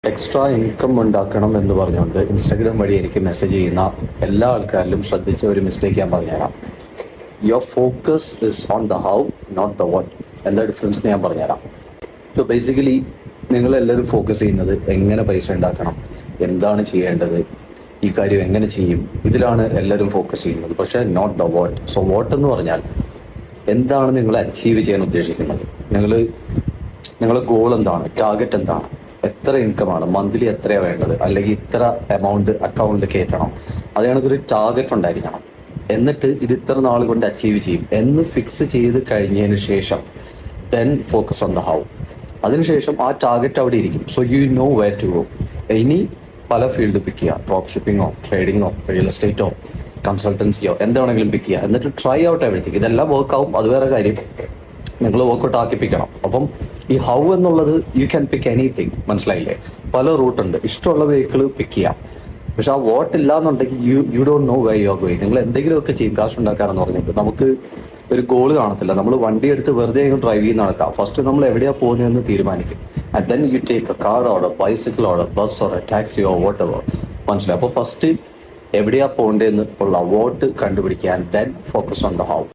Extra income ഉണ്ടാക്കണം എന്ന് പറഞ്ഞുകൊണ്ട് ഇൻസ്റ്റാഗ്രാം വഴി എനിക്ക് മെസ്സേജ് ചെയ്യുന്ന എല്ലാ ആൾക്കാരിലും ശ്രദ്ധിച്ച ഒരു മിസ്റ്റേക്ക് ഞാൻ പറഞ്ഞുതരാം. Your focus is on the how, not the what. എന്താ ഡിഫറൻസ് ഞാൻ പറഞ്ഞുതരാം. സോ ബേസിക്കലി നിങ്ങളെല്ലാവരും ഫോക്കസ് ചെയ്യുന്നത് എങ്ങനെ പൈസ ഉണ്ടാക്കണം, എന്താണ് ചെയ്യേണ്ടത്, ഈ കാര്യം എങ്ങനെ ചെയ്യും, ഇതിലാണ് എല്ലാവരും ഫോക്കസ് ചെയ്യുന്നത്. പക്ഷേ not the what. So what എന്ന് പറഞ്ഞാൽ എന്താണ് നിങ്ങൾ അച്ചീവ് ചെയ്യാൻ ഉദ്ദേശിക്കുന്നത്, നിങ്ങളുടെ ഗോൾ എന്താണ്, ടാർഗറ്റ് എന്താണ്, എത്ര ഇൻകമാണ്, മന്ത്ലി എത്രയാണ് വേണ്ടത്, അല്ലെങ്കിൽ ഇത്ര എമൗണ്ട് അക്കൗണ്ടിൽ കയറ്റണം, അത് കണക്കൊരു ടാർഗറ്റ് ഉണ്ടായിരിക്കണം. എന്നിട്ട് ഇത് ഇത്ര നാൾ കൊണ്ട് അച്ചീവ് ചെയ്യും എന്ന് ഫിക്സ് ചെയ്ത് കഴിഞ്ഞതിന് ശേഷം then focus on the how. അതിനുശേഷം ആ ടാർഗറ്റ് അവിടെ ഇരിക്കും. So you know where to go. ഇനി പല ഫീൽഡ് പിക്ക് ചെയ്യുക, ഡ്രോപ്പ് ഷിപ്പിങ്ങോ, ട്രേഡിങ്ങോ, റിയൽ എസ്റ്റേറ്റോ, കൺസൾട്ടൻസിയോ എന്താണെങ്കിലും പിക്ക് ചെയ്യുക. എന്നിട്ട് ട്രൈ ഔട്ട് എവറിത്തിങ്. ഇതെല്ലാം വർക്കാവും, അത് വേറെ കാര്യം. നിങ്ങൾ വർക്കൗട്ട് ആക്കിപ്പിക്കണം. അപ്പം ഈ ഹൗ എന്നുള്ളത് യു ക്യാൻ പിക്ക് എനിത്തിങ്. മനസ്സിലായില്ലേ? പല റൂട്ടുണ്ട്, ഇഷ്ടമുള്ള വെഹിക്കിൾ പിക്ക് ചെയ്യാം. പക്ഷെ ആ വോട്ട് ഇല്ല എന്നുണ്ടെങ്കിൽ you don't know why you are going. നിങ്ങൾ എന്തെങ്കിലുമൊക്കെ ചെയ്യും കാശ് ഉണ്ടാക്കാനെന്ന് പറഞ്ഞിട്ട് നമുക്ക് ഒരു ഗോൾ കാണത്തില്ല. നമ്മൾ വണ്ടി എടുത്ത് വെറുതെ ഡ്രൈവ് ചെയ്യുന്ന നടക്കാം. ഫസ്റ്റ് നമ്മൾ എവിടെയാണ് പോകുന്നതെന്ന് തീരുമാനിക്കും. And then you take A car order, bicycle order, bus order, taxi or what ever. മനസ്സിലായി? അപ്പോൾ ഫസ്റ്റ് എവിടെയാ പോകേണ്ടതെന്ന് ഉള്ള വോട്ട് കണ്ടുപിടിക്കുക. And then focus on the how.